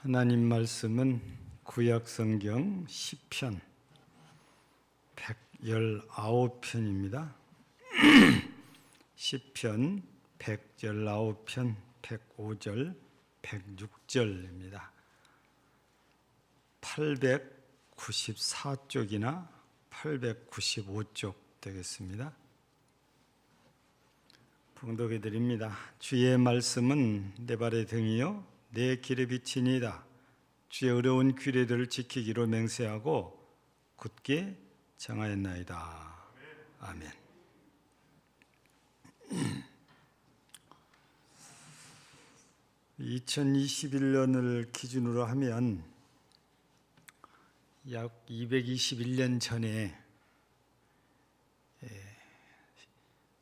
하나님 말씀은 구약성경 시편 119편입니다. 시편 119편 105절 106절입니다. 894쪽이나 895쪽 되겠습니다. 봉독해 드립니다. 주의 말씀은 내 발의 등이요 내 길의 빛이니이다. 주의 어려운 규례들을 지키기로 맹세하고 굳게 정하였나이다. 아멘. (2021년을) 기준으로 하면 약 221년 전에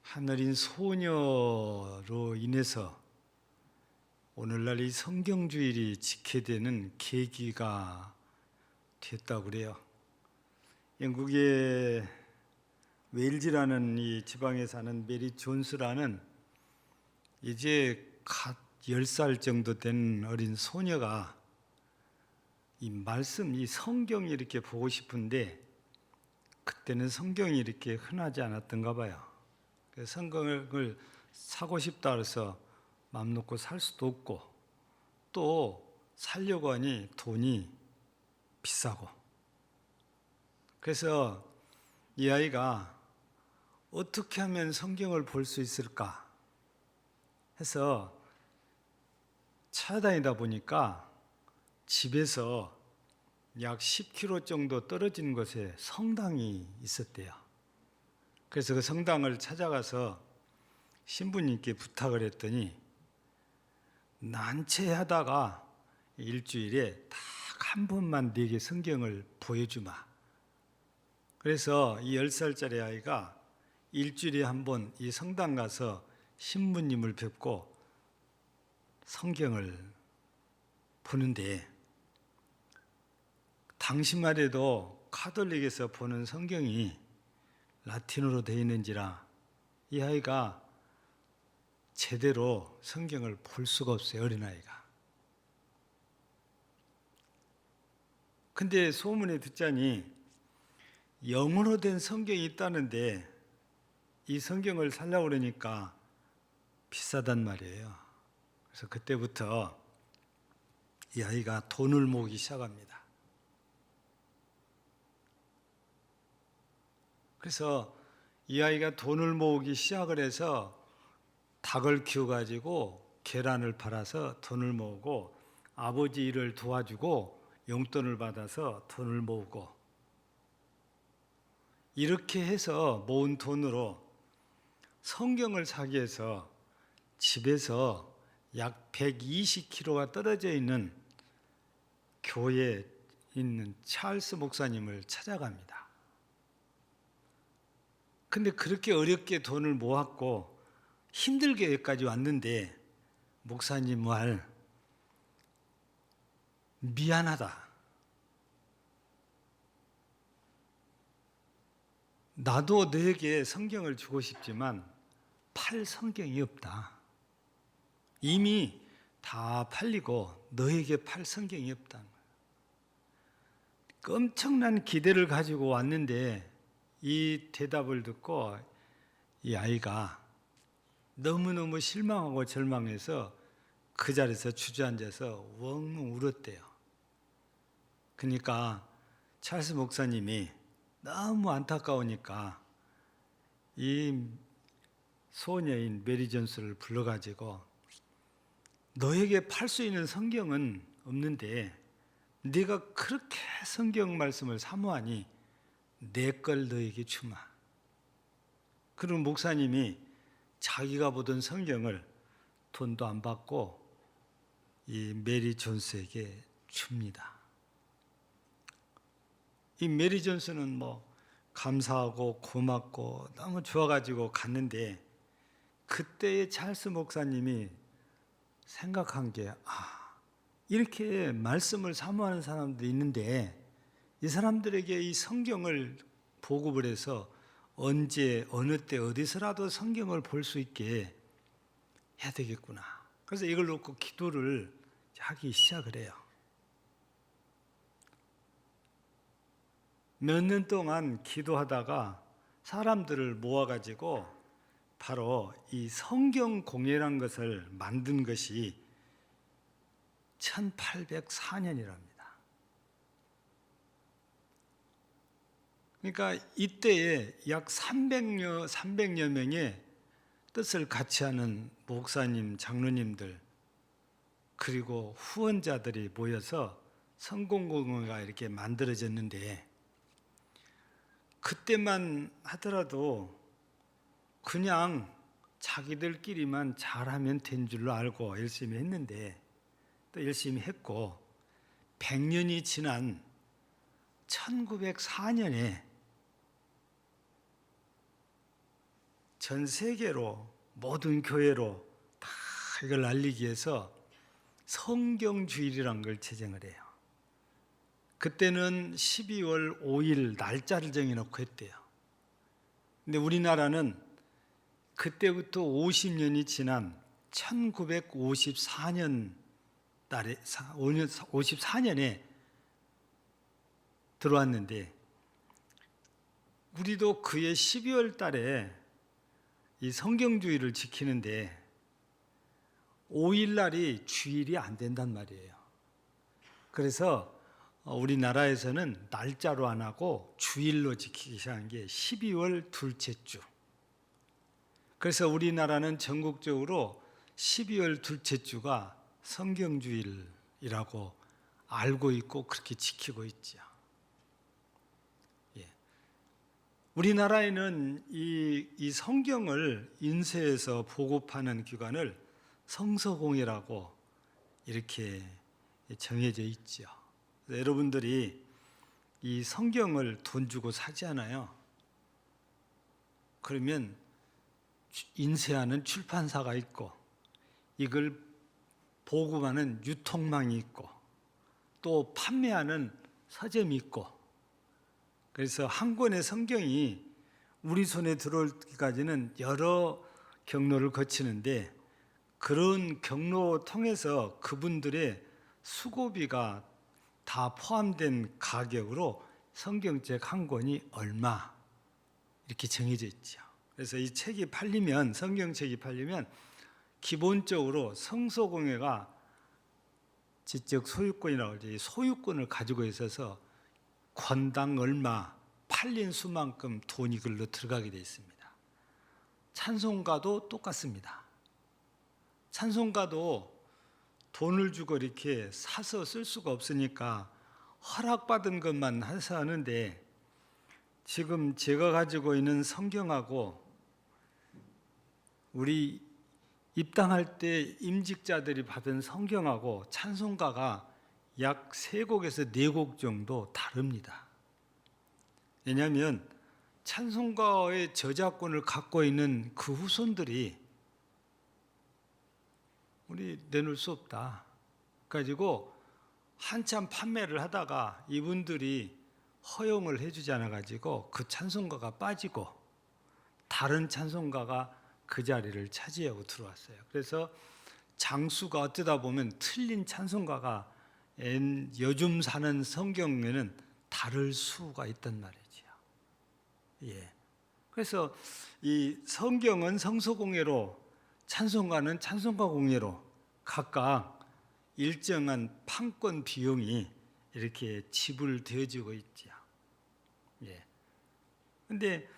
하늘인 소녀로 인해서 오늘날 이 성경주일이 지켜되는 계기가 됐다고 그래요. 영국의 웨일즈라는 이 지방에 사는 메리 존스라는 이제 갓 10살 정도 된 어린 소녀가 이 말씀, 이 성경이 이렇게 보고 싶은데 그때는 성경이 이렇게 흔하지 않았던가 봐요. 그래서 성경을 사고 싶다 그래서 마음 놓고 살 수도 없고 또 살려고 하니 돈이 비싸고, 그래서 이 아이가 어떻게 하면 성경을 볼 수 있을까 해서 찾아다니다 보니까 집에서 약 10km 정도 떨어진 곳에 성당이 있었대요. 그래서 그 성당을 찾아가서 신부님께 부탁을 했더니 난처하다가 일주일에 딱 한 번만 네게 성경을 보여주마. 그래서 이 10살짜리 아이가 일주일에 한 번 이 성당 가서 신부님을 뵙고 성경을 보는데, 당시만 해도 카톨릭에서 보는 성경이 라틴어로 되어 있는지라 이 아이가 제대로 성경을 볼 수가 없어요, 어린아이가. 근데 소문에 듣자니 영어로 된 성경이 있다는데 이 성경을 살려고 그러니까 비싸단 말이에요. 그래서 그때부터 이 아이가 돈을 모으기 시작합니다. 그래서 이 아이가 돈을 모으기 시작을 해서 닭을 키워가지고 계란을 팔아서 돈을 모으고, 아버지 일을 도와주고 용돈을 받아서 돈을 모으고, 이렇게 해서 모은 돈으로 성경을 사기 위해서 집에서 약 120km가 떨어져 있는 교회에 있는 찰스 목사님을 찾아갑니다. 근데 그렇게 어렵게 돈을 모았고 힘들게 여기까지 왔는데 목사님 말 미안하다. 나도 너에게 성경을 주고 싶지만 팔 성경이 없다. 이미 다 팔리고 너에게 팔 성경이 없다. 엄청난 기대를 가지고 왔는데 이 대답을 듣고 이 아이가 너무너무 실망하고 절망해서 그 자리에서 주저앉아서 엉엉 울었대요. 그러니까 찰스 목사님이 너무 안타까우니까 이 소녀인 메리 존스를 불러가지고 너에게 팔 수 있는 성경은 없는데 네가 그렇게 성경 말씀을 사모하니 내 걸 너에게 주마. 그럼 목사님이 자기가 보던 성경을 돈도 안 받고 이 메리 존스에게 줍니다. 이 메리 존스는 감사하고 고맙고 너무 좋아가지고 갔는데, 그때의 찰스 목사님이 생각한 게 이렇게 말씀을 사모하는 사람도 있는데 이 사람들에게 이 성경을 보급을 해서 언제 어느 때 어디서라도 성경을 볼 수 있게 해야 되겠구나. 그래서 이걸 놓고 기도를 하기 시작을 해요. 몇 년 동안 기도하다가 사람들을 모아가지고 바로 이 성경 공예란 것을 만든 것이 1804년이랍니다. 그러니까 이때에 약 300여 명의 뜻을 같이 하는 목사님, 장로님들 그리고 후원자들이 모여서 성공공회가 이렇게 만들어졌는데, 그때만 하더라도 그냥 자기들끼리만 잘하면 된 줄로 알고 열심히 했는데, 또 열심히 했고 100년이 지난 1904년에 전 세계로 모든 교회로 다 이걸 알리기 위해서 성경주일이라는 걸 제정을 해요. 그때는 12월 5일 날짜를 정해놓고 했대요. 근데 우리나라는 그때부터 50년이 지난 1954년 달에 54년에 들어왔는데, 우리도 그해 12월 달에 이 성경주의를 지키는데 5일 날이 주일이 안 된단 말이에요. 그래서 우리나라에서는 날짜로 안 하고 주일로 지키기 시작한 게 12월 둘째 주. 그래서 우리나라는 전국적으로 12월 둘째 주가 성경주일이라고 알고 있고 그렇게 지키고 있죠. 우리나라에는 이 성경을 인쇄해서 보급하는 기관을 성서공예라고 이렇게 정해져 있죠. 여러분들이 이 성경을 돈 주고 사잖아요. 그러면 인쇄하는 출판사가 있고, 이걸 보급하는 유통망이 있고, 또 판매하는 서점이 있고, 그래서 한 권의 성경이 우리 손에 들어올 때까지는 여러 경로를 거치는데, 그런 경로 통해서 그분들의 수고비가 다 포함된 가격으로 성경책 한 권이 얼마 이렇게 정해져 있죠. 그래서 이 책이 팔리면, 성경책이 팔리면 기본적으로 성서공예가 지적 소유권이라고 하죠. 소유권을 가지고 있어서 권당 얼마, 팔린 수만큼 돈이 글로 들어가게 되어 있습니다. 찬송가도 똑같습니다. 찬송가도 돈을 주고 이렇게 사서 쓸 수가 없으니까 허락받은 것만 해서 하는데, 지금 제가 가지고 있는 성경하고 우리 입당할 때 임직자들이 받은 성경하고 찬송가가 약 3곡에서 4곡 정도 다릅니다. 왜냐하면 찬송가의 저작권을 갖고 있는 그 후손들이 우리 내놓을 수 없다 가지고 한참 판매를 하다가 이분들이 허용을 해주지 않아 가지고 그 찬송가가 빠지고 다른 찬송가가 그 자리를 차지하고 들어왔어요. 그래서 장수가 어쩌다 보면 틀린 찬송가가 요즘 사는 성경에는 다를 수가 있단 말이죠. 예. 그래서 이 성경은 성서공예로, 찬송가는 찬송가 공예로 각각 일정한 판권 비용이 이렇게 지불되어지고 있죠. 예. 근데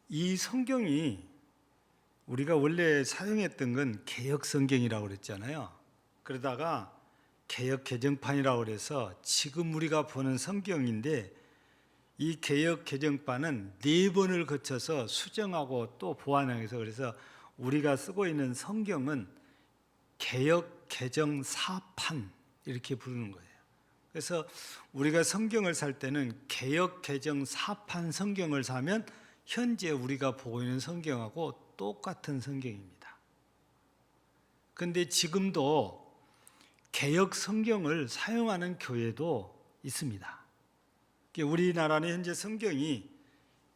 이 성경이 우리가 원래 사용했던 건 개역 성경이라고 그랬잖아요. 그러다가 개역 개정판이라고 그래서 지금 우리가 보는 성경인데, 이 개역 개정판은 4번을 거쳐서 수정하고 또 보완해서, 그래서 우리가 쓰고 있는 성경은 개역 개정 사판 이렇게 부르는 거예요. 그래서 우리가 성경을 살 때는 개역 개정 사판 성경을 사면 현재 우리가 보고 있는 성경하고 똑같은 성경입니다. 그런데 지금도 개역 성경을 사용하는 교회도 있습니다. 우리나라는 현재 성경이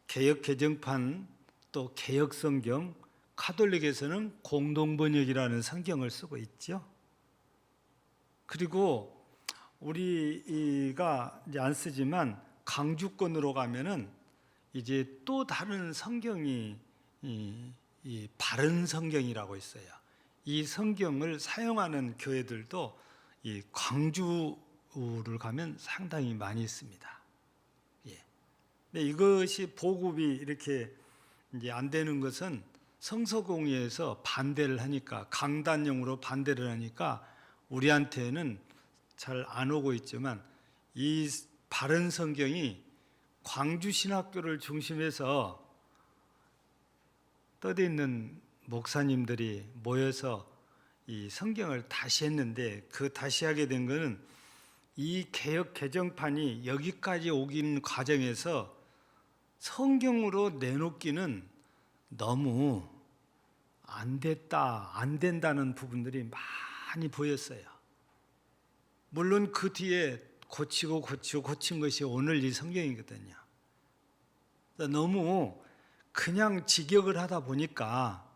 개역 개정판, 또 개역 성경, 카톨릭에서는 공동번역이라는 성경을 쓰고 있죠. 그리고 우리가 이제 안 쓰지만 강주권으로 가면은 이제 또 다른 성경이 이 바른 성경이라고 있어요. 이 성경을 사용하는 교회들도 이 광주를 가면 상당히 많이 있습니다. 예. 근데 이것이 보급이 이렇게 이제 안 되는 것은 성서공회에서 반대를 하니까, 강단용으로 반대를 하니까 우리한테는 잘 안 오고 있지만, 이 바른 성경이 광주신학교를 중심해서 떠드있는 목사님들이 모여서 이 성경을 다시 했는데, 그 다시 하게 된 것은 이 개역 개정판이 여기까지 오긴 과정에서 성경으로 내놓기는 너무 안 됐다, 안 된다는 부분들이 많이 보였어요. 물론 그 뒤에 고친 것이 오늘 이 성경이거든요. 너무 그냥 직역을 하다 보니까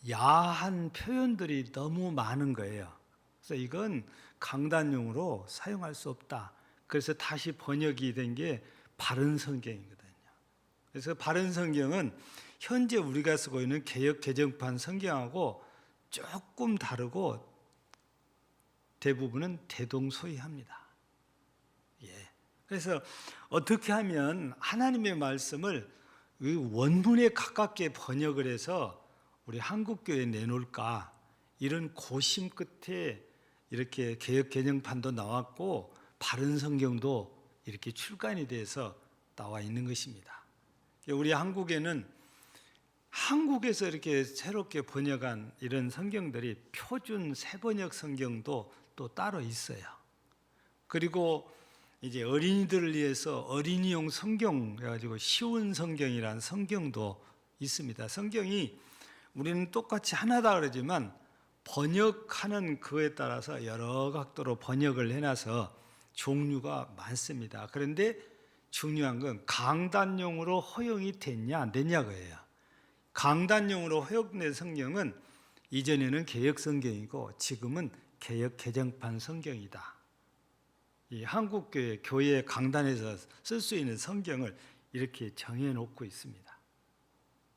야한 표현들이 너무 많은 거예요. 그래서 이건 강단용으로 사용할 수 없다. 그래서 다시 번역이 된 게 바른 성경이거든요. 그래서 바른 성경은 현재 우리가 쓰고 있는 개역 개정판 성경하고 조금 다르고 대부분은 대동소이합니다. 예. 그래서 어떻게 하면 하나님의 말씀을 원문에 가깝게 번역을 해서 우리 한국교회에 내놓을까, 이런 고심 끝에 이렇게 개역 개정판도 나왔고 바른 성경도 이렇게 출간이 돼서 나와 있는 것입니다. 우리 한국에는 한국에서 이렇게 새롭게 번역한 이런 성경들이 표준 새번역 성경도 또 따로 있어요. 그리고 이제 어린이들을 위해서 어린이용 성경 해가지고 쉬운 성경이라는 성경도 있습니다. 성경이 우리는 똑같이 하나다 그러지만 번역하는 그에 따라서 여러 각도로 번역을 해놔서 종류가 많습니다. 그런데 중요한 건 강단용으로 허용이 됐냐 안 됐냐고예요. 강단용으로 허용된 성경은 이전에는 개역 성경이고 지금은 개역 개정판 성경이다. 이 한국교회 교회 강단에서 쓸 수 있는 성경을 이렇게 정해놓고 있습니다.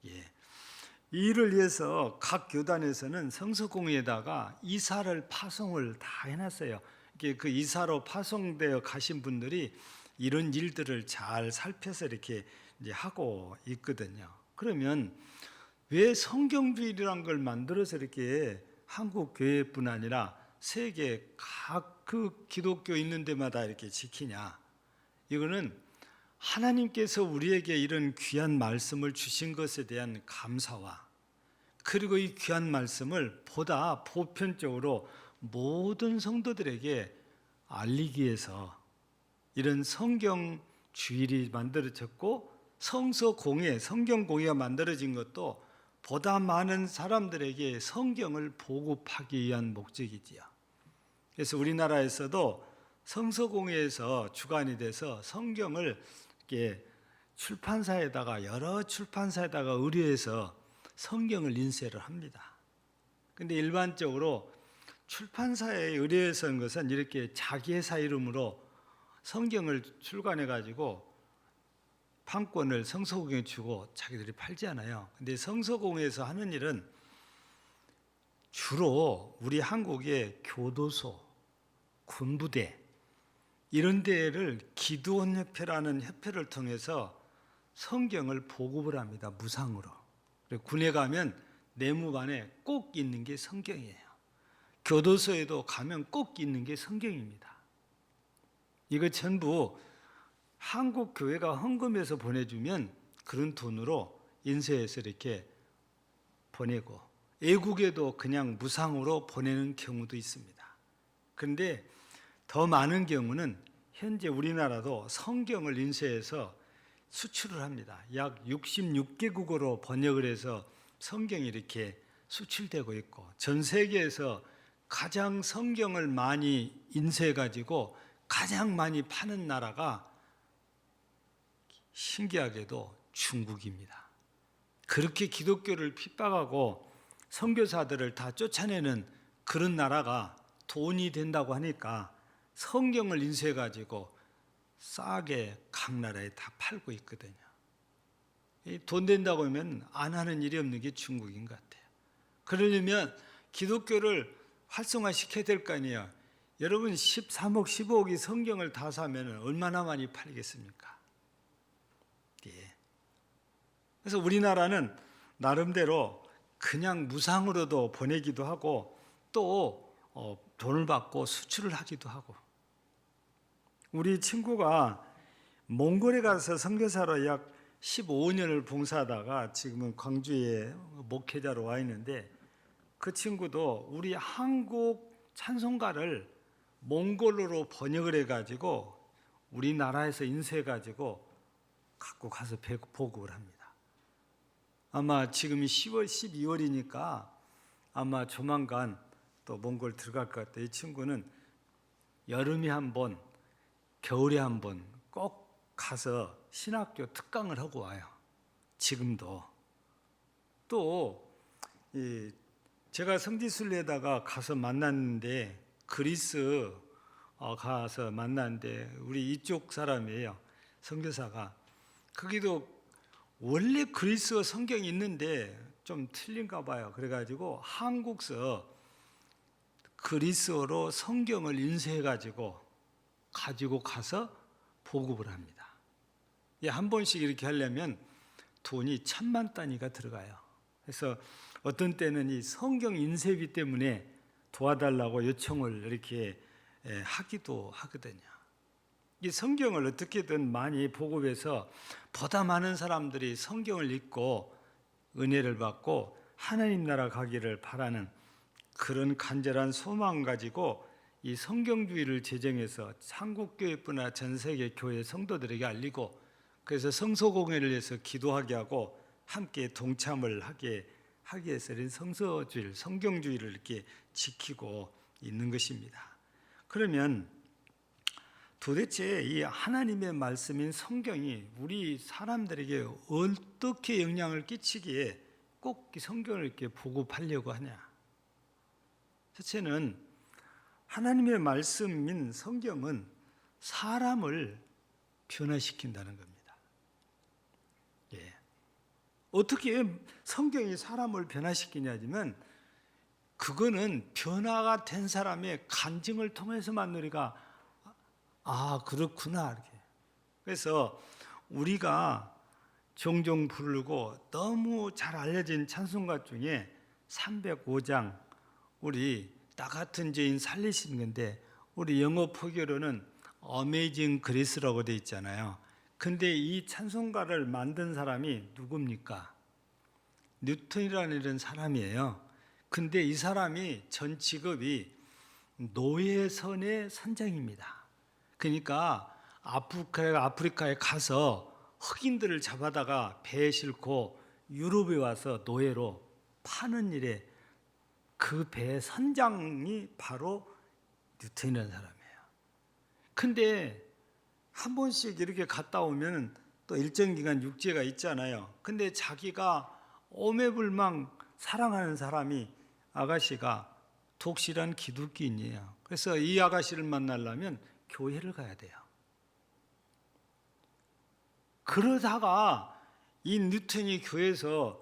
예. 이를 위해서 각 교단에서는 성서공회에다가 이사를 파송을 다 해놨어요. 그 이사로 파송되어 가신 분들이 이런 일들을 잘 살펴서 이렇게 이제 하고 있거든요. 그러면 왜 성경주의라는 걸 만들어서 이렇게 한국 교회뿐 아니라 세계 각 그 기독교 있는 데마다 이렇게 지키냐? 이거는 하나님께서 우리에게 이런 귀한 말씀을 주신 것에 대한 감사와, 그리고 이 귀한 말씀을 보다 보편적으로 모든 성도들에게 알리기 위해서 이런 성경 주일이 만들어졌고, 성서공회, 성경공회가 만들어진 것도 보다 많은 사람들에게 성경을 보급하기 위한 목적이지요. 그래서 우리나라에서도 성서공회에서 주관이 돼서 성경을 이렇게 출판사에다가, 여러 출판사에다가 의뢰해서 성경을 인쇄를 합니다. 근데 일반적으로 출판사에 의뢰해서 한 것은 이렇게 자기 회사 이름으로 성경을 출간해 가지고 판권을 성서공회에 주고 자기들이 팔지 않아요. 근데 성서공회에서 하는 일은 주로 우리 한국의 교도소, 군부대 이런 데를 기도원협회라는 협회를 통해서 성경을 보급을 합니다. 무상으로. 군에 가면 내무반에 꼭 있는 게 성경이에요. 교도소에도 가면 꼭 있는 게 성경입니다. 이거 전부 한국 교회가 헌금해서 보내주면 그런 돈으로 인쇄해서 이렇게 보내고, 외국에도 그냥 무상으로 보내는 경우도 있습니다. 그런데 더 많은 경우는 현재 우리나라도 성경을 인쇄해서 수출을 합니다. 약 66개국어로 번역을 해서 성경이 이렇게 수출되고 있고, 전 세계에서 가장 성경을 많이 인쇄해 가지고 가장 많이 파는 나라가 신기하게도 중국입니다. 그렇게 기독교를 핍박하고 선교사들을 다 쫓아내는 그런 나라가 돈이 된다고 하니까 성경을 인쇄해 가지고 싸게 각 나라에 다 팔고 있거든요. 돈 된다고 하면 안 하는 일이 없는 게 중국인 것 같아요. 그러려면 기독교를 활성화시켜야 될 거 아니에요. 여러분 13억, 15억이 성경을 다 사면 얼마나 많이 팔리겠습니까? 예. 그래서 우리나라는 나름대로 그냥 무상으로도 보내기도 하고 또 돈을 받고 수출을 하기도 하고. 우리 친구가 몽골에 가서 선교사로 약 15년을 봉사하다가 지금은 광주에 목회자로 와 있는데, 그 친구도 우리 한국 찬송가를 몽골어로 번역을 해가지고 우리나라에서 인쇄해가지고 갖고 가서 보급을 합니다. 아마 지금이 10월, 12월이니까 아마 조만간 또 몽골 들어갈 것 같아요. 이 친구는 여름에 한 번, 겨울에 한 번 꼭 가서 신학교 특강을 하고 와요. 지금도. 또 제가 성지순례에다가 가서 만났는데, 그리스 가서 만났는데 우리 이쪽 사람이에요. 선교사가. 거기도 원래 그리스어 성경이 있는데 좀 틀린가 봐요. 그래가지고 한국서 그리스어로 성경을 인쇄해가지고 가지고 가서 보급을 합니다. 한 번씩 이렇게 하려면 돈이 1,000만 단위가 들어가요. 그래서 어떤 때는 이 성경 인쇄비 때문에 도와달라고 요청을 이렇게 하기도 하거든요. 이 성경을 어떻게든 많이 보급해서 보다 많은 사람들이 성경을 읽고 은혜를 받고 하나님 나라 가기를 바라는 그런 간절한 소망 가지고 이 성경주의를 제정해서 한국교회뿐만 전 세계 교회 성도들에게 알리고, 그래서 성소공회를 해서 기도하게 하고 함께 동참을 하게 위해서 성서주의를, 성경주의를 이렇게 지키고 있는 것입니다. 그러면 도대체 이 하나님의 말씀인 성경이 우리 사람들에게 어떻게 영향을 끼치기에 꼭 성경을 이렇게 보급하려고 하냐? 첫째는 하나님의 말씀인 성경은 사람을 변화시킨다는 겁니다. 예. 어떻게 성경이 사람을 변화시키냐면, 그거는 변화가 된 사람의 간증을 통해서만 우리가 그렇구나 이렇게. 그래서 우리가 종종 부르고 너무 잘 알려진 찬송가 중에 305장 우리 나 같은 죄인 살리신 건데, 우리 영어 표기로는 Amazing Grace라고 되어 있잖아요. 근데 이 찬송가를 만든 사람이 누굽니까? 뉴턴이라는 이런 사람이에요. 근데 이 사람이 전 직업이 노예선의 선장입니다. 그러니까 아프리카에 가서 흑인들을 잡아다가 배에 싣고 유럽에 와서 노예로 파는 일에 그 배의 선장이 바로 뉴턴이라는 사람이에요. 근데 한 번씩 이렇게 갔다 오면 또 일정 기간 육지가 있잖아요. 근데 자기가 오매불망 사랑하는 사람이 아가씨가 독실한 기독교인이에요. 그래서 이 아가씨를 만나려면 교회를 가야 돼요. 그러다가 이 뉴턴이 교회에서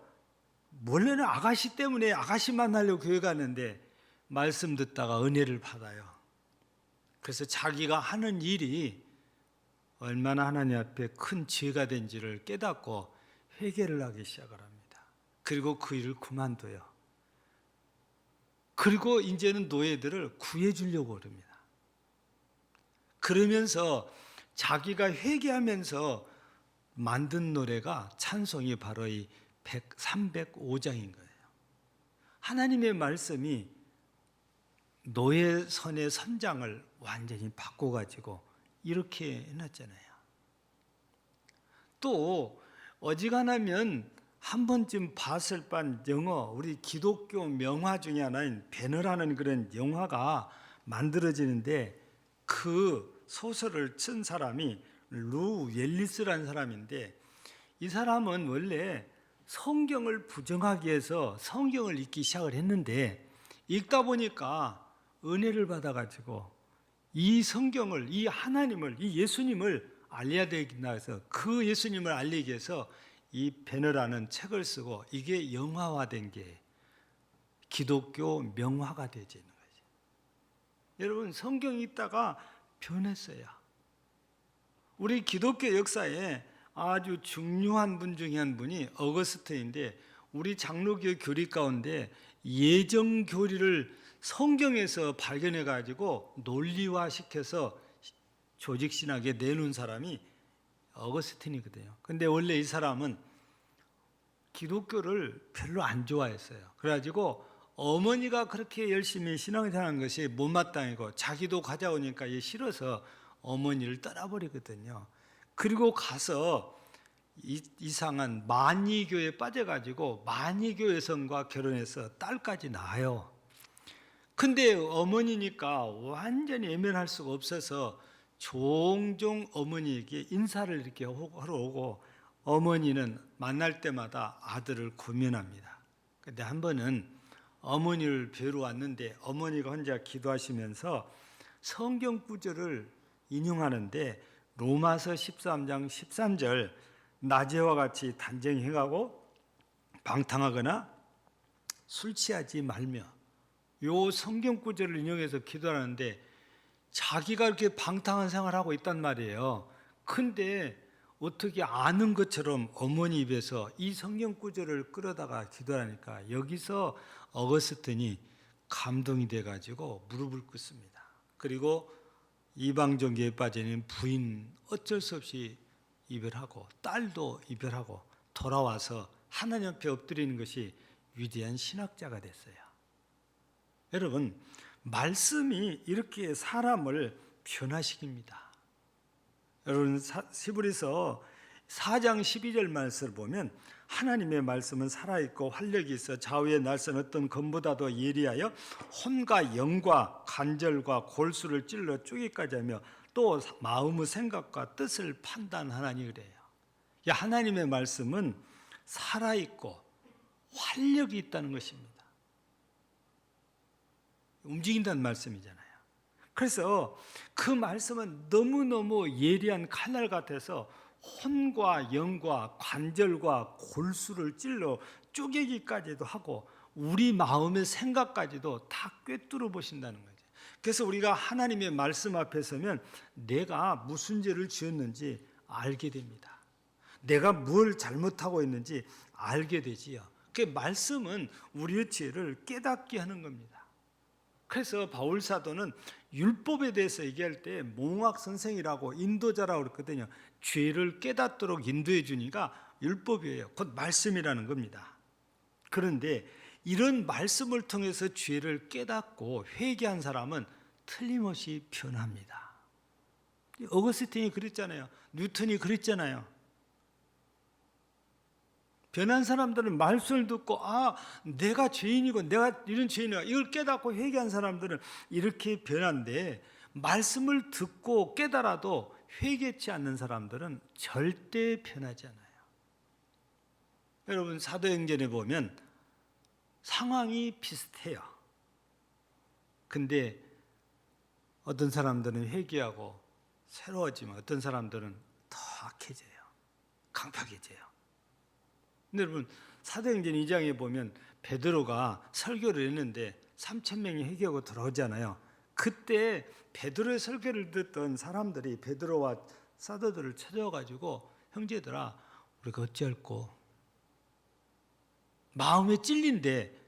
원래는 아가씨 때문에 아가씨 만나려고 교회 갔는데 말씀 듣다가 은혜를 받아요. 그래서 자기가 하는 일이 얼마나 하나님 앞에 큰 죄가 된지를 깨닫고 회개를 하기 시작을 합니다. 그리고 그 일을 그만둬요. 그리고 이제는 노예들을 구해주려고 합니다. 그러면서 자기가 회개하면서 만든 노래가 찬송이 바로 이 305장인 거예요. 하나님의 말씀이 노예선의 선장을 완전히 바꿔가지고 이렇게 해놨잖아요. 또 어지간하면 한 번쯤 봤을 반 영어, 우리 기독교 명화 중에 하나인 배너라는 그런 영화가 만들어지는데, 그 소설을 쓴 사람이 루 웰리스라는 사람인데, 이 사람은 원래 성경을 부정하기 위해서 성경을 읽기 시작을 했는데, 읽다 보니까 은혜를 받아가지고 이 성경을, 이 하나님을, 이 예수님을 알려야 되겠나 해서 그 예수님을 알리기 위해서 이 배너라는 책을 쓰고 이게 영화화된 게 기독교 명화가 되어져 있는 거죠. 여러분, 성경이 있다가 변했어요. 우리 기독교 역사에 아주 중요한 분 중에 한 분이 어거스틴인데, 우리 장로교 교리 가운데 예정 교리를 성경에서 발견해 가지고 논리화시켜서 조직신학에 내놓은 사람이 어거스틴이거든요. 근데 원래 이 사람은 기독교를 별로 안 좋아했어요. 그래가지고 어머니가 그렇게 열심히 신앙생활하는 것이 못마땅하고 자기도 가져오니까 이게 싫어서 어머니를 떠나버리거든요. 그리고 가서 이상한 만이교에 빠져가지고 만이교 여성과 결혼해서 딸까지 낳아요. 근데 어머니니까 완전히 외면할 수가 없어서 종종 어머니에게 인사를 이렇게 하러 오고, 어머니는 만날 때마다 아들을 고면합니다. 근데 한 번은 어머니를 뵈러 왔는데 어머니가 혼자 기도하시면서 성경 구절을 인용하는데, 로마서 13장 13절 낮에와 같이 단정히 행하고 방탕하거나 술 취하지 말며, 요 성경 구절을 인용해서 기도하는데 자기가 이렇게 방탕한 생활하고 있단 말이에요. 근데 어떻게 아는 것처럼 어머니 입에서 이 성경 구절을 끌어다가 기도하니까 여기서 어거스틴이 감동이 돼가지고 무릎을 꿇습니다. 그리고 이방종교에 빠지는 부인 어쩔 수 없이 이별하고 딸도 이별하고 돌아와서 하나님 앞에 엎드리는 것이 위대한 신학자가 됐어요. 여러분, 말씀이 이렇게 사람을 변화시킵니다. 여러분, 히브리서 4장 12절 말씀을 보면 하나님의 말씀은 살아있고 활력이 있어 좌우의 날선 어떤 검보다도 예리하여 혼과 영과 관절과 골수를 찔러 쪼개기까지 하며 또 마음의 생각과 뜻을 판단하나니 그래요. 하나님의 말씀은 살아있고 활력이 있다는 것입니다. 움직인다는 말씀이잖아요. 그래서 그 말씀은 너무너무 예리한 칼날 같아서 혼과 영과 관절과 골수를 찔러 쪼개기까지도 하고 우리 마음의 생각까지도 다 꿰뚫어 보신다는 거죠. 그래서 우리가 하나님의 말씀 앞에 서면 내가 무슨 죄를 지었는지 알게 됩니다. 내가 뭘 잘못하고 있는지 알게 되지요. 그 말씀은 우리의 죄를 깨닫게 하는 겁니다. 그래서 바울 사도는 율법에 대해서 얘기할 때 몽학 선생이라고 인도자라고 그랬거든요. 죄를 깨닫도록 인도해 주니까 율법이에요. 곧 말씀이라는 겁니다. 그런데 이런 말씀을 통해서 죄를 깨닫고 회개한 사람은 틀림없이 변합니다. 어거스틴이 그랬잖아요. 뉴턴이 그랬잖아요. 변한 사람들은 말씀을 듣고 내가 죄인이고 내가 이런 죄인이야 이걸 깨닫고 회개한 사람들은 이렇게 변한데, 말씀을 듣고 깨달아도 회개치 않는 사람들은 절대 변하지 않아요. 여러분, 사도행전에 보면 상황이 비슷해요. 근데 어떤 사람들은 회개하고 새로워지면 어떤 사람들은 더 악해져요. 강팍해져요. 근데 여러분, 사도행전 2장에 보면 베드로가 설교를 했는데 3,000명이 회개하고 들어오잖아요. 그때 베드로의 설교를 듣던 사람들이 베드로와 사도들을 찾아와가지고 형제들아 우리가 어찌할꼬? 마음에 찔린데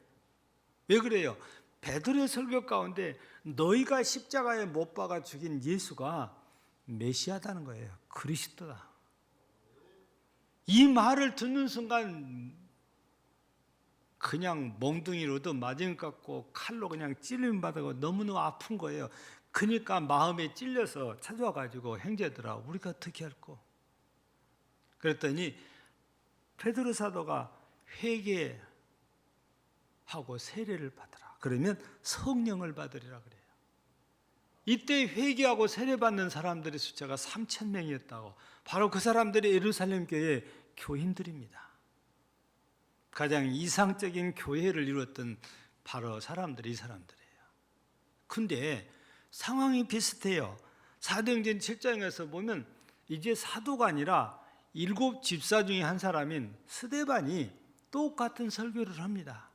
왜 그래요? 베드로의 설교 가운데 너희가 십자가에 못 박아 죽인 예수가 메시아다는 거예요. 그리스도다. 이 말을 듣는 순간 그냥 몽둥이로도 맞은 것 같고 칼로 그냥 찔림 받고 너무너무 아픈 거예요. 그러니까 마음에 찔려서 찾아와가지고 형제들아 우리가 어떻게 할꼬? 그랬더니 베드로 사도가 회개하고 세례를 받으라. 그러면 성령을 받으리라 그래요. 이때 회개하고 세례받는 사람들의 숫자가 3,000명이었다고. 바로 그 사람들이 예루살렘 교회 교인들입니다. 가장 이상적인 교회를 이루었던 바로 사람들이 이 사람들이에요. 근데 상황이 비슷해요. 사도행전 7장에서 보면 이제 사도가 아니라 7 집사 중에 한 사람인 스데반이 똑같은 설교를 합니다.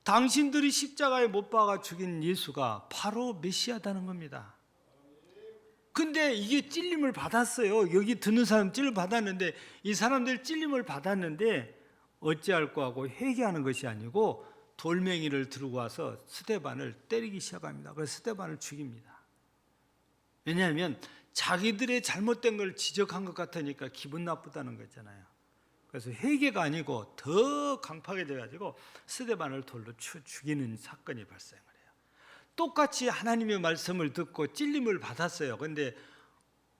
당신들이 십자가에 못 박아 죽인 예수가 바로 메시아다는 겁니다. 근데 이게 찔림을 받았어요. 여기 듣는 사람 찔림 받았는데, 이 사람들 찔림을 받았는데 어찌할 거 하고 회개하는 것이 아니고 돌멩이를 들고 와서 스데반을 때리기 시작합니다. 그래서 스데반을 죽입니다. 왜냐하면 자기들의 잘못된 걸 지적한 것 같으니까 기분 나쁘다는 거잖아요. 그래서 회개가 아니고 더 강팍해 돼가지고 스데반을 돌로 죽이는 사건이 발생을 해요. 똑같이 하나님의 말씀을 듣고 찔림을 받았어요. 그런데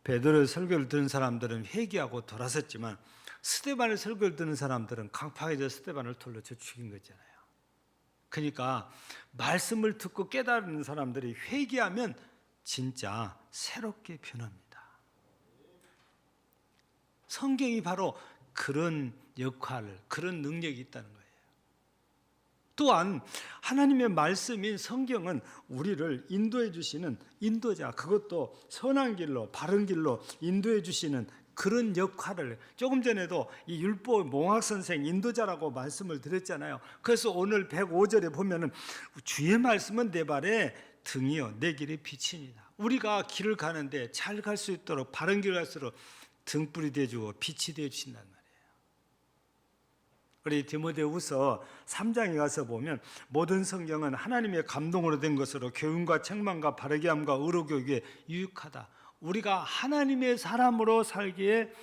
베드로의 설교를 듣는 사람들은 회개하고 돌아섰지만 스데반의 설교를 듣는 사람들은 강팍해져 스데반을 돌로 죽인 거잖아요. 그러니까 말씀을 듣고 깨달은 사람들이 회개하면 진짜 새롭게 변합니다. 성경이 바로 그런 역할을, 그런 능력이 있다는 거예요. 또한 하나님의 말씀인 성경은 우리를 인도해 주시는 인도자, 그것도 선한 길로, 바른 길로 인도해 주시는 그런 역할을, 조금 전에도 이 율법 몽학 선생 인도자라고 말씀을 드렸잖아요. 그래서 오늘 105절에 보면은 주의 말씀은 내 발에 등이요 내 길에 빛이니라. 우리가 길을 가는데 잘 갈 수 있도록, 바른 길 갈수록 등불이 되어주고 빛이 되어주신단 말이에요. 우리 디모데후서 3장에 가서 보면 모든 성경은 하나님의 감동으로 된 것으로 교훈과 책망과 바르게 함과 의로 교육에 유익하다. 우리가 하나님의 사람으로 살기에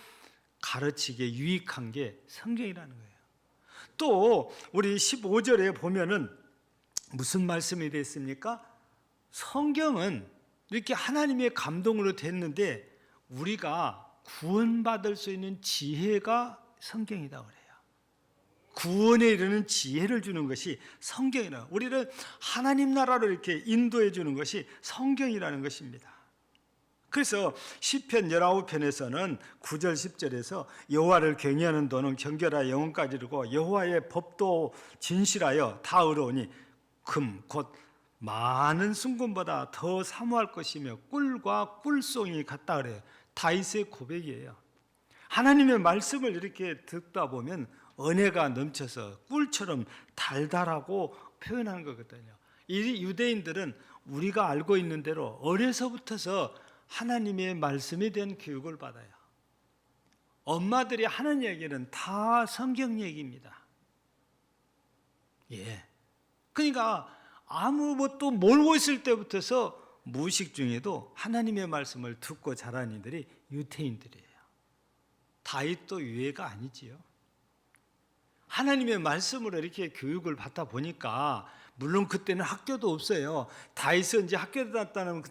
가르치기에 유익한 게 성경이라는 거예요. 또 우리 15절에 보면은 무슨 말씀이 됐습니까? 성경은 이렇게 하나님의 감동으로 됐는데 우리가 구원받을 수 있는 지혜가 성경이다 그래요. 구원에 이르는 지혜를 주는 것이 성경이라. 우리를 하나님 나라로 이렇게 인도해 주는 것이 성경이라는 것입니다. 그래서 시편 19편에서는 9절 10절에서 여호와를 경외하는 도는 경결하여 영혼까지 이르고 여호와의 법도 진실하여 다 의로우니 금 곧 많은 순금보다 더 사모할 것이며 꿀과 꿀송이 같다 그래요. 다윗의 고백이에요. 하나님의 말씀을 이렇게 듣다 보면 은혜가 넘쳐서 꿀처럼 달달하고 표현한 거거든요. 이 유대인들은 우리가 알고 있는 대로 어려서부터서 하나님의 말씀에 대한 교육을 받아요. 엄마들이 하는 얘기는 다 성경 얘기입니다. 예. 그러니까 아무 것도 모르고 있을 때부터서 무의식 중에도 하나님의 말씀을 듣고 자란 이들이 유대인들이에요. 다윗도 유예가 아니지요. 하나님의 말씀으로 이렇게 교육을 받다 보니까, 물론 그때는 학교도 없어요. 다윗은 이제 학교에 다녔다는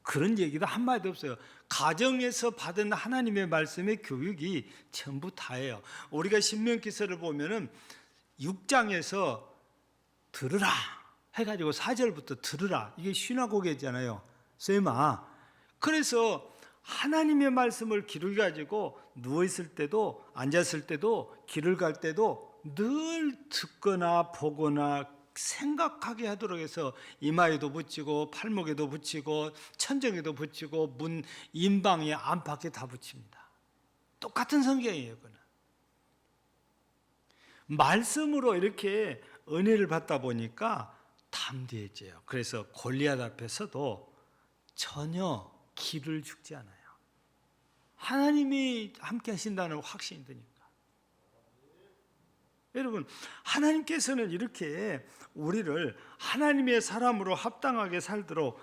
그런 얘기도 한마디도 없어요. 가정에서 받은 하나님의 말씀의 교육이 전부 다예요. 우리가 신명기서를 보면은 6장에서 들으라 해가지고 4절부터 들으라, 이게 시나고게잖아요. 셈아. 그래서 하나님의 말씀을 기록해 가지고 누워 있을 때도 앉았을 때도 길을 갈 때도 늘 듣거나 보거나 생각하게 하도록 해서 이마에도 붙이고 팔목에도 붙이고 천정에도 붙이고 문 인방에 안팎에 다 붙입니다. 똑같은 성경이에요. 그는 말씀으로 이렇게 은혜를 받다 보니까 담대해져요. 그래서 골리앗 앞에서도 전혀 기를 죽지 않아요. 하나님이 함께 하신다는 확신이 드니까. 여러분, 하나님께서는 이렇게 우리를 하나님의 사람으로 합당하게 살도록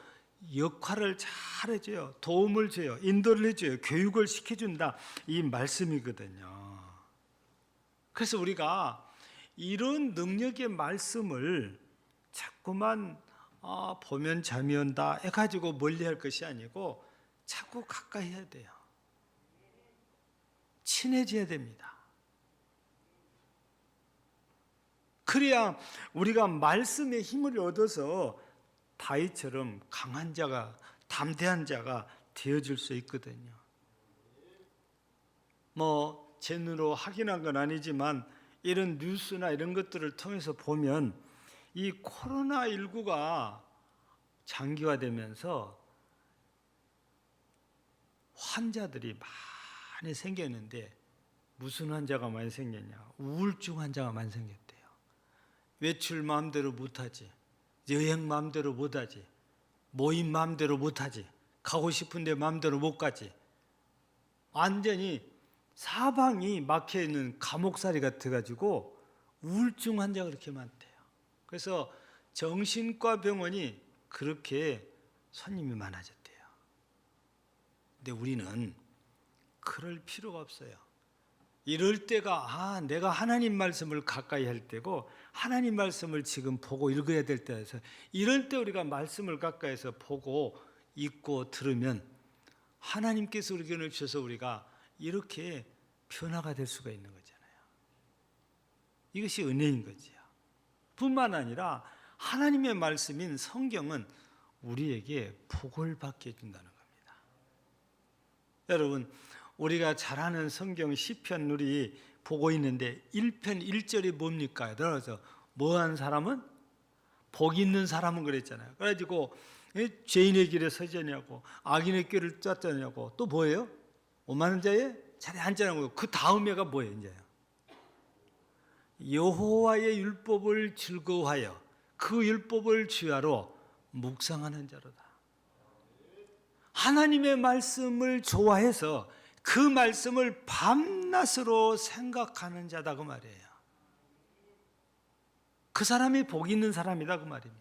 역할을 잘 해줘요. 도움을 줘요. 인도를 해줘요. 교육을 시켜준다. 이 말씀이거든요. 그래서 우리가 이런 능력의 말씀을 자꾸만 보면 잠이 온다 해가지고 멀리할 것이 아니고 자꾸 가까이 해야 돼요. 친해져야 됩니다. 그래야 우리가 말씀의 힘을 얻어서 다윗처럼 강한 자가, 담대한 자가 되어줄 수 있거든요. 제 눈으로 확인한 건 아니지만 이런 뉴스나 이런 것들을 통해서 보면 이 코로나19가 장기화되면서 환자들이 많이 생겼는데 무슨 환자가 많이 생겼냐? 우울증 환자가 많이 생겼대요. 외출 마음대로 못하지, 여행 마음대로 못하지, 모임 마음대로 못하지, 가고 싶은데 마음대로 못 가지. 완전히 사방이 막혀있는 감옥살이 같아가지고 우울증 환자가 그렇게 많대요. 그래서 정신과 병원이 그렇게 손님이 많아졌대요. 근데 우리는 그럴 필요가 없어요. 이럴 때가 내가 하나님 말씀을 가까이 할 때고 하나님 말씀을 지금 보고 읽어야 될 때라서 이럴 때 우리가 말씀을 가까이서 보고 읽고 들으면 하나님께서 우리 견을 주셔서 우리가 이렇게 변화가 될 수가 있는 거잖아요. 이것이 은혜인 거지요. 뿐만 아니라 하나님의 말씀인 성경은 우리에게 복을 받게 해준다는 겁니다. 여러분, 우리가 잘 아는 성경 시편 우리 보고 있는데 1편 1절이 뭡니까? 따라서 뭐한 사람은? 복 있는 사람은 그랬잖아요. 그래가지고 죄인의 길에 서지 아니하고 악인의 길을 쫓지 아니하고 또 뭐예요? 오만한 자의 자리에 앉지 않고 그 다음에가 뭐예요? 이제요. 여호와의 율법을 즐거워하여 그 율법을 주야로 묵상하는 자로다. 하나님의 말씀을 좋아해서 그 말씀을 밤낮으로 생각하는 자다 그 말이에요. 그 사람이 복 있는 사람이다 그 말입니다.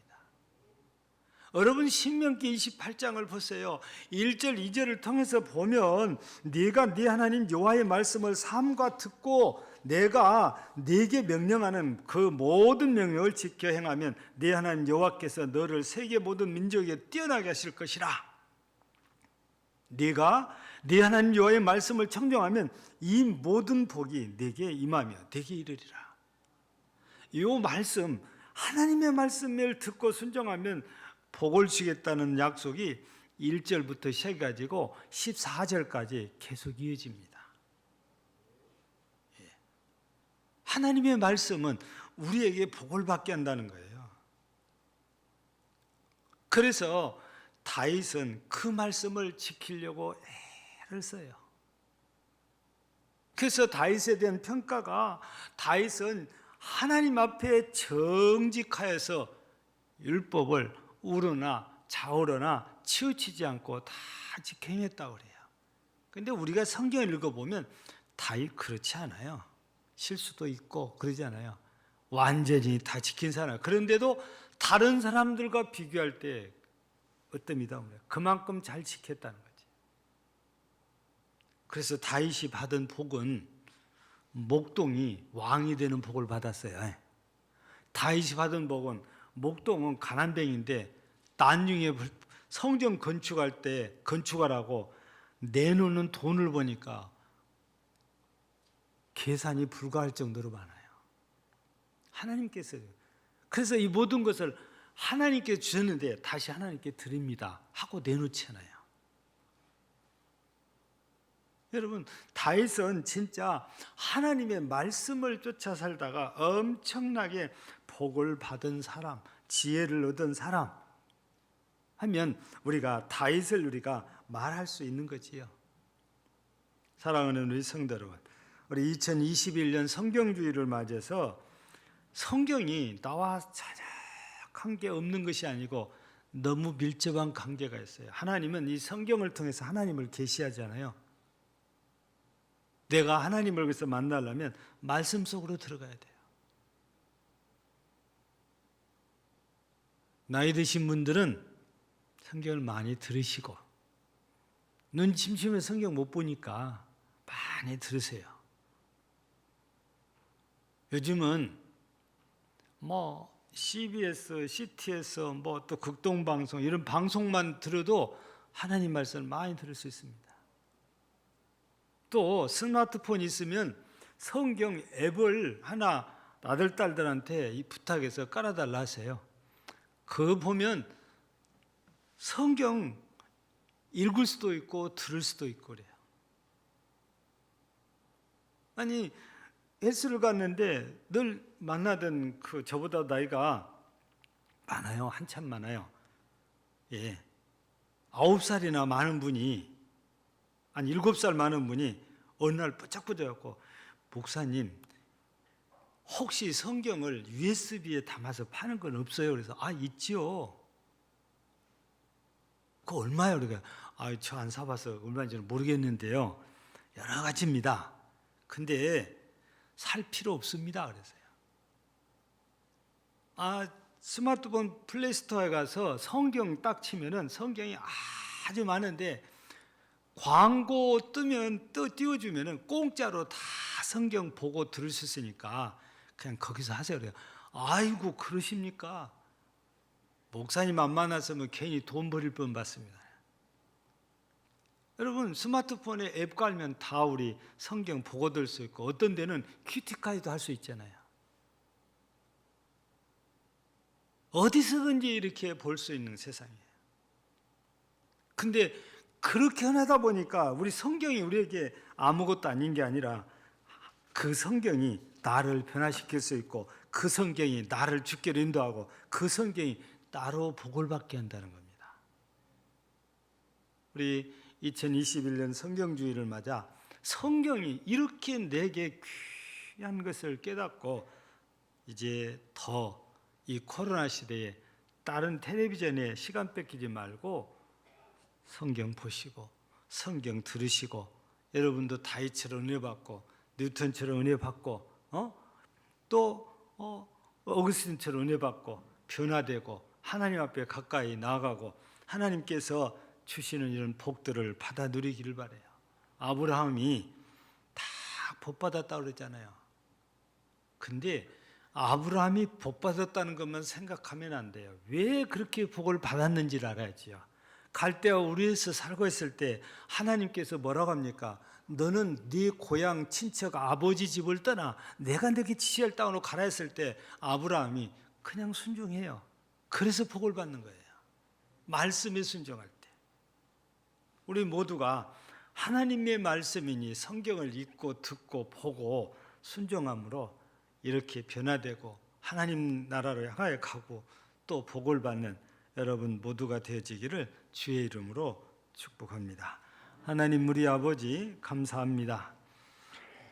여러분 신명기 28장을 보세요. 1절 2절을 통해서 보면 네가 네 하나님 여호와의 말씀을 삼가 듣고 내가 네게 명령하는 그 모든 명령을 지켜 행하면 네 하나님 여호와께서 너를 세계 모든 민족에 뛰어나게 하실 것이라. 네가 네 하나님 여호와의 말씀을 청정하면 이 모든 복이 네게 임하며 네게 이르리라. 이 말씀, 하나님의 말씀을 듣고 순종하면 복을 주겠다는 약속이 1절부터 시작해가지고 14절까지 계속 이어집니다. 하나님의 말씀은 우리에게 복을 받게 한다는 거예요. 그래서 다윗은 그 말씀을 지키려고 애를 써요. 그래서 다윗에 대한 평가가 다윗은 하나님 앞에 정직하여서 율법을 우러나 좌우러나 치우치지 않고 다 지켜 행했다고 그래요. 그런데 우리가 성경을 읽어보면 다윗 그렇지 않아요. 실수도 있고 그러지 않아요. 완전히 다 지킨 사람. 그런데도 다른 사람들과 비교할 때 어떻습니다? 그만큼 잘 지켰다는 거지. 그래서 다윗이 받은 복은 목동이 왕이 되는 복을 받았어요. 다윗이 받은 복은 목동은 가난뱅인데 나중에 성전 건축할 때 건축하라고 내놓는 돈을 보니까 계산이 불가할 정도로 많아요. 하나님께서 그래서 이 모든 것을 하나님께 주셨는데 다시 하나님께 드립니다 하고 내놓잖아요. 여러분 다윗은 진짜 하나님의 말씀을 쫓아 살다가 엄청나게 복을 받은 사람, 지혜를 얻은 사람 하면 우리가 다윗을 우리가 말할 수 있는 거지요. 사랑하는 우리 성도 여러분, 우리 2021년 성경주의를 맞아서 성경이 나와 자작한 게 없는 것이 아니고 너무 밀접한 관계가 있어요. 하나님은 이 성경을 통해서 하나님을 계시하잖아요. 내가 하나님을 그래서 만나려면 말씀 속으로 들어가야 돼요. 나이 드신 분들은 성경을 많이 들으시고 눈 침침해 성경 못 보니까 많이 들으세요. 요즘은 CBS, CTS, 또 극동방송 이런 방송만 들어도 하나님 말씀을 많이 들을 수 있습니다. 또 스마트폰 있으면 성경 앱을 하나 아들, 딸들한테 부탁해서 깔아달라 하세요. 그거 보면 성경 읽을 수도 있고 들을 수도 있고 그래요. 아니 헬스를 갔는데 늘 만나던 저보다 나이가 많아요. 한참 많아요. 예, 9살이나 많은 분이, 한 7살 많은 분이 어느 날 뽀짝뽀짝하고, 목사님 혹시 성경을 USB에 담아서 파는 건 없어요? 그래서 있지요. 그거 얼마요? 그러니까 저 안 사봐서 얼마인지는 모르겠는데요, 여러 가지입니다. 근데 살 필요 없습니다. 그래서요. 스마트폰 플레이스토어에 가서 성경 딱 치면은 성경이 아주 많은데, 광고 뜨면 띄워주면은 공짜로 다 성경 보고 들을 수 있으니까 그냥 거기서 하세요. 그래요. 아이고 그러십니까? 목사님 안 만났으면 괜히 돈 버릴 뻔 봤습니다. 여러분, 스마트폰에 앱 깔면 다 우리 성경 보고 들 수 있고, 어떤 데는 큐티까지도 할 수 있잖아요. 어디서든지 이렇게 볼 수 있는 세상이에요. 근데 그렇게 하다 보니까 우리 성경이 우리에게 아무것도 아닌 게 아니라, 그 성경이 나를 변화시킬 수 있고, 그 성경이 나를 주께로 인도하고, 그 성경이 나로 복을 받게 한다는 겁니다. 우리 2021년 성경주의를 맞아 성경이 이렇게 내게 귀한 것을 깨닫고, 이제 더 이 코로나 시대에 다른 텔레비전에 시간 뺏기지 말고 성경 보시고 성경 들으시고, 여러분도 다윗처럼 은혜 받고 뉴턴처럼 은혜 받고 또 어거스틴처럼 은혜 받고 변화되고 하나님 앞에 가까이 나아가고 하나님께서 주시는 이런 복들을 받아 누리기를 바라요. 아브라함이 다 복 받았다고 그랬잖아요. 근데 아브라함이 복 받았다는 것만 생각하면 안 돼요. 왜 그렇게 복을 받았는지를 알아야지요. 갈대아 우르에서 살고 있을 때 하나님께서 뭐라고 합니까? 너는 네 고향 친척 아버지 집을 떠나 내가 너에게 지시할 땅으로 가라 했을 때 아브라함이 그냥 순종해요. 그래서 복을 받는 거예요. 말씀에 순종할 때. 우리 모두가 하나님의 말씀이니 성경을 읽고 듣고 보고 순종함으로 이렇게 변화되고 하나님 나라로 향하여 가고 또 복을 받는 여러분 모두가 되어지기를 주의 이름으로 축복합니다. 하나님 우리 아버지 감사합니다.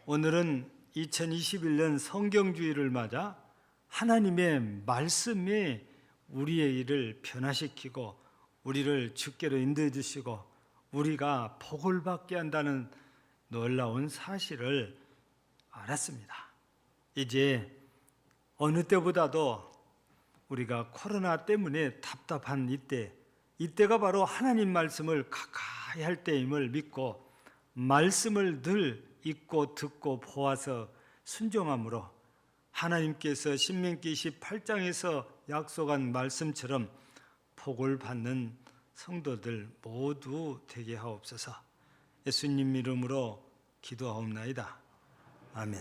오늘은 2021년 성경주의를 맞아 하나님의 말씀이 우리의 일을 변화시키고 우리를 주께로 인도해 주시고 우리가 복을 받게 한다는 놀라운 사실을 알았습니다. 이제 어느 때보다도 우리가 코로나 때문에 답답한 이때가 바로 하나님 말씀을 가까이 할 때임을 믿고 말씀을 늘 읽고 듣고 보아서 순종함으로 하나님께서 신명기 18장에서 약속한 말씀처럼 복을 받는 성도들 모두 되게 하옵소서. 예수님 이름으로 기도하옵나이다. 아멘.